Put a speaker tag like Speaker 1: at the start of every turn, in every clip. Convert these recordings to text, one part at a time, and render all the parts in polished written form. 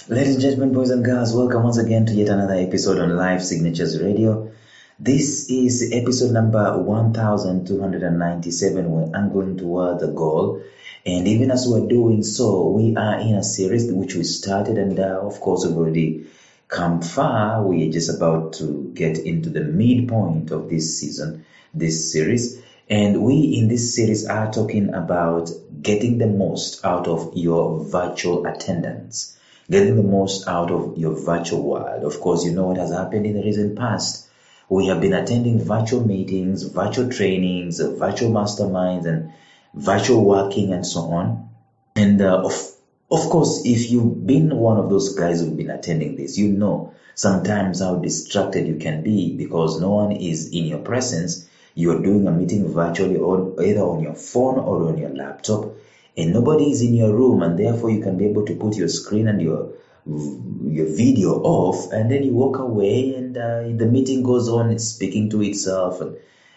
Speaker 1: Ladies and gentlemen, boys and girls, welcome once again to yet another episode on Live Signatures Radio. This is episode number 1297. We're angling toward the goal. And even as we're doing so, we are in a series which we started, and of course, we've already come far. We're just about to get into the midpoint of this season, this series. And we in this series are talking about getting the most out of your virtual attendance. Getting the most out of your virtual world. Of course, you know what has happened in the recent past. We have been attending virtual meetings, virtual trainings, virtual masterminds, and virtual working, and so on. And of course, if you've been one of those guys who've been attending this, you know sometimes how distracted you can be because no one is in your presence. You're doing a meeting virtually, or either on your phone or on your laptop. And nobody is in your room, and therefore you can be able to put your screen and your video off, and then you walk away, and the meeting goes on speaking to itself, and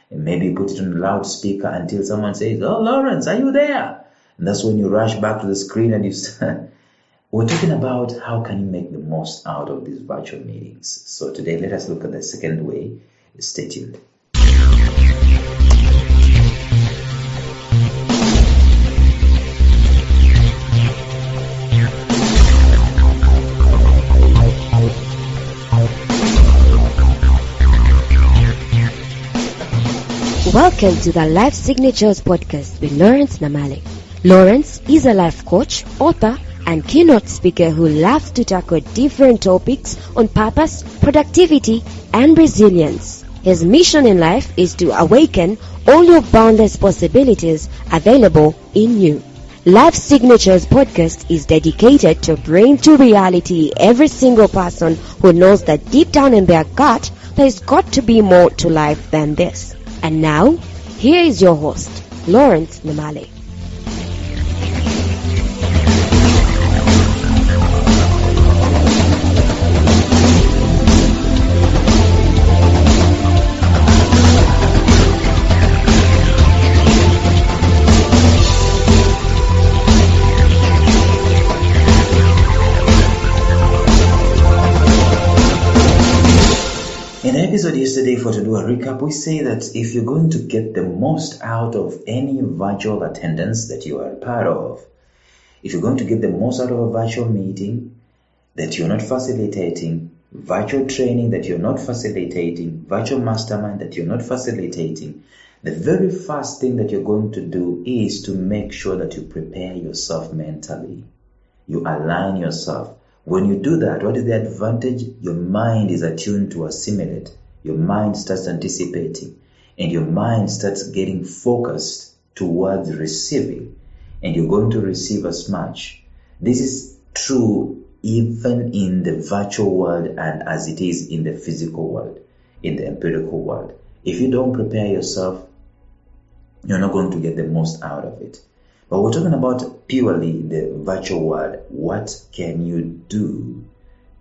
Speaker 1: maybe you put it on a loudspeaker until someone says, "Oh, Lawrence, are you there?" And that's when you rush back to the screen and you start. We're talking about how can you make the most out of these virtual meetings. So today, let us look at the second way. Stay tuned.
Speaker 2: Welcome to the Life Signatures podcast with Lawrence Namale. Lawrence is a life coach, author, and keynote speaker who loves to tackle different topics on purpose, productivity, and resilience. His mission in life is to awaken all your boundless possibilities available in you. Life Signatures podcast is dedicated to bring to reality every single person who knows that deep down in their gut there's got to be more to life than this. And now, here is your host, Lawrence Namale.
Speaker 1: In the episode yesterday, to do a recap, we say that if you're going to get the most out of any virtual attendance that you are a part of, if you're going to get the most out of a virtual meeting that you're not facilitating, virtual training that you're not facilitating, virtual mastermind that you're not facilitating, the very first thing that you're going to do is to make sure that you prepare yourself mentally. You align yourself. When you do that, what is the advantage? Your mind is attuned to assimilate. Your mind starts anticipating, and your mind starts getting focused towards receiving, and you're going to receive as much. This is true even in the virtual world and as it is in the physical world, in the empirical world. If you don't prepare yourself, you're not going to get the most out of it. But we're talking about purely the virtual world. What can you do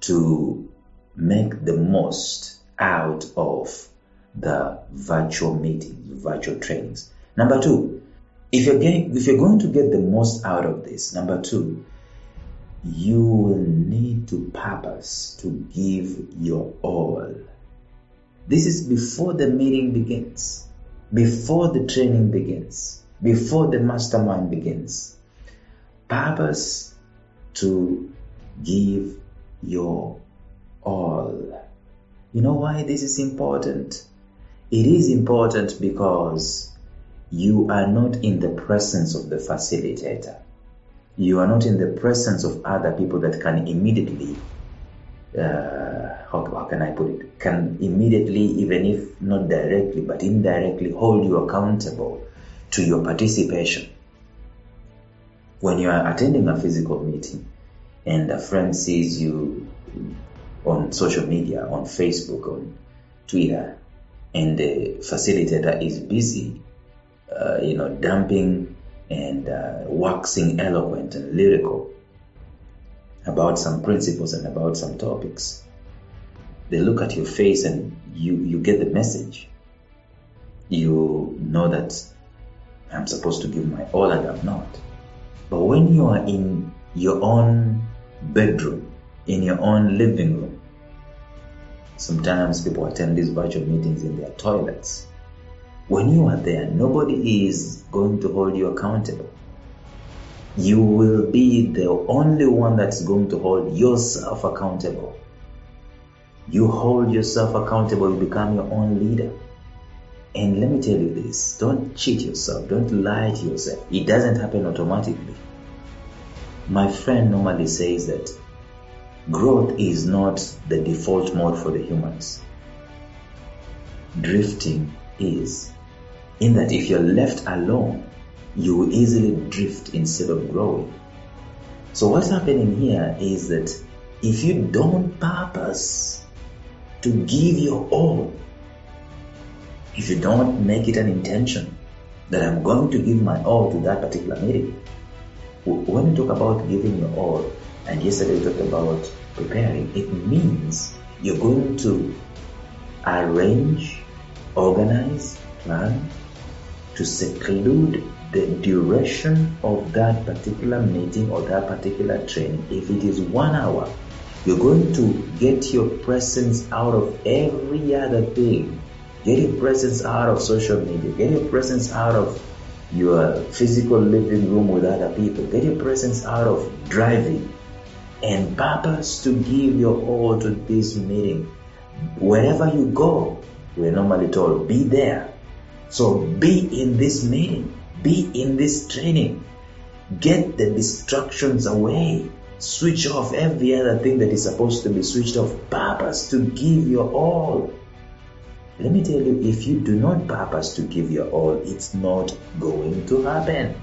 Speaker 1: to make the most out of the virtual meetings, virtual trainings? Number two, if you're going to get the most out of this, number two, you will need to purpose to give your all. This is before the meeting begins, before the training begins, before the mastermind begins. Purpose to give your all. You know why this is important? It is important because you are not in the presence of the facilitator. You are not in the presence of other people that can immediately, how can I put it? Can immediately, even if not directly, but indirectly hold you accountable to your participation. When you are attending a physical meeting and a friend sees you on social media, on Facebook, on Twitter, and the facilitator is busy, dumping and waxing eloquent and lyrical about some principles and about some topics, they look at your face and you get the message. You know that I'm supposed to give my all and I'm not. But when you are in your own bedroom, in your own living room. Sometimes people attend these virtual meetings in their toilets. When you are there, nobody is going to hold you accountable. You will be the only one that's going to hold yourself accountable. You hold yourself accountable, you become your own leader. And let me tell you this, don't cheat yourself, don't lie to yourself. It doesn't happen automatically. My friend normally says that growth is not the default mode for the humans. Drifting is. In that if you're left alone, you will easily drift instead of growing. So what's happening here is that if you don't purpose to give your all, if you don't make it an intention that I'm going to give my all to that particular meeting, when we talk about giving your all, and yesterday we talked about preparing, it means you're going to arrange, organize, plan to seclude the duration of that particular meeting or that particular training. If it is 1 hour, you're going to get your presence out of every other thing. Get your presence out of social media. Get your presence out of your physical living room with other people. Get your presence out of driving. And purpose to give your all to this meeting. Wherever you go, we're normally told, be there. So be in this meeting. Be in this training. Get the distractions away. Switch off every other thing that is supposed to be switched off. Purpose to give your all. Let me tell you, if you do not purpose to give your all, it's not going to happen.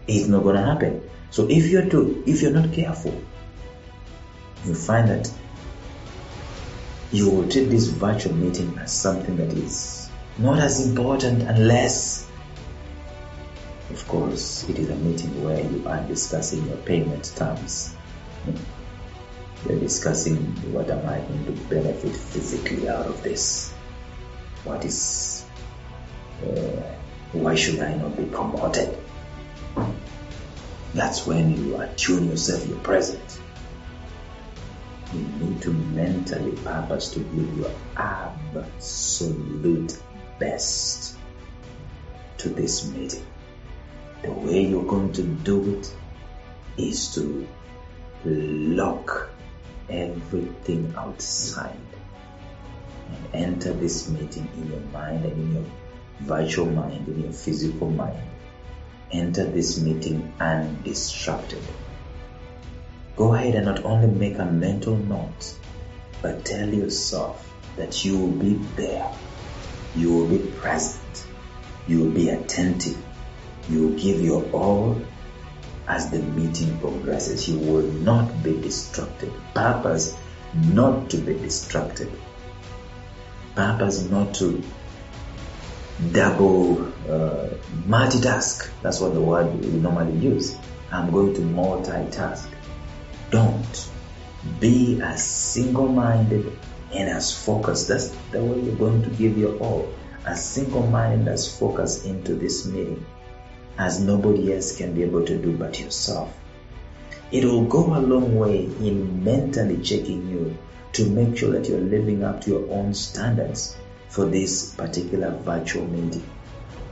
Speaker 1: It's not going to happen. So if you're not careful, you find that you will treat this virtual meeting as something that is not as important unless, of course, it is a meeting where you are discussing your payment terms. You're discussing what am I going to benefit physically out of this? Why should I not be promoted? That's when you attune yourself, you're present. You need to mentally purpose to give your absolute best to this meeting. The way you're going to do it is to lock everything outside and enter this meeting in your mind and in your virtual mind, in your physical mind. Enter this meeting undistracted. Go ahead and not only make a mental note, but tell yourself that you will be there. You will be present. You will be attentive. You will give your all as the meeting progresses. You will not be distracted. Purpose not to be distracted. Purpose not to double multitask. That's what the word we normally use. I'm going to multitask. Don't. Be as single-minded and as focused. That's the way you're going to give your all. As single-minded, as focused into this meeting, as nobody else can be able to do but yourself. It will go a long way in mentally checking you to make sure that you're living up to your own standards for this particular virtual meeting.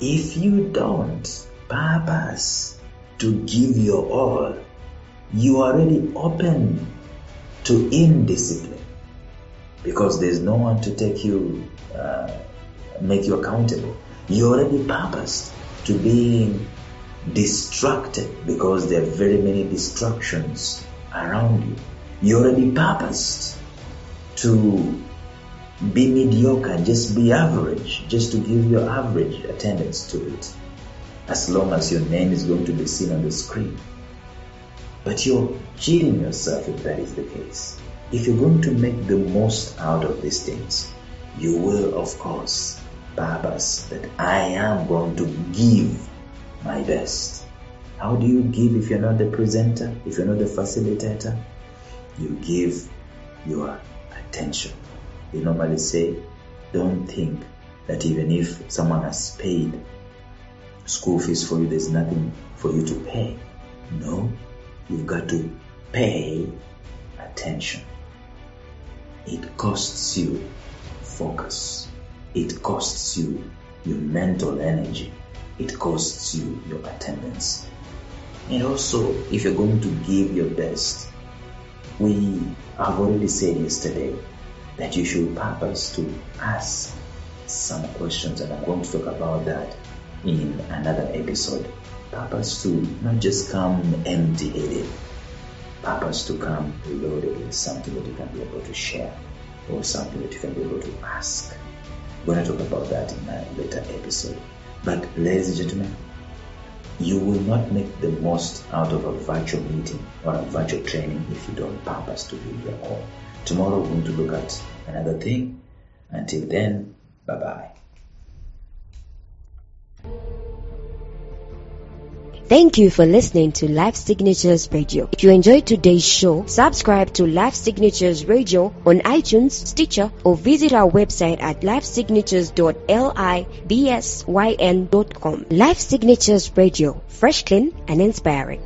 Speaker 1: If you don't purpose to give your all, you are already open to indiscipline because there's no one to take you, make you accountable. You already purposed to being distracted because there are very many distractions around you. You already purposed to be mediocre, just be average, just to give your average attendance to it, as long as your name is going to be seen on the screen. But you're cheating yourself if that is the case. If you're going to make the most out of these things, you will, of course, purpose that I am going to give my best. How do you give if you're not the presenter, if you're not the facilitator? You give your attention. They normally say, don't think that even if someone has paid school fees for you, there's nothing for you to pay. No, you've got to pay attention. It costs you focus. It costs you your mental energy. It costs you your attendance. And also, if you're going to give your best, we have already said yesterday that you should purpose to ask some questions, and I'm going to talk about that in another episode. Purpose to not just come empty-headed. Purpose to come loaded with something that you can be able to share or something that you can be able to ask. We're going to talk about that in a later episode. But ladies and gentlemen, you will not make the most out of a virtual meeting or a virtual training if you don't purpose to give your all. Tomorrow we're going to look at another thing. Until then, bye-bye.
Speaker 2: Thank you for listening to Life Signatures Radio. If you enjoyed today's show, subscribe to Life Signatures Radio on iTunes, Stitcher, or visit our website at lifesignatures.libsyn.com. Life Signatures Radio, fresh, clean, and inspiring.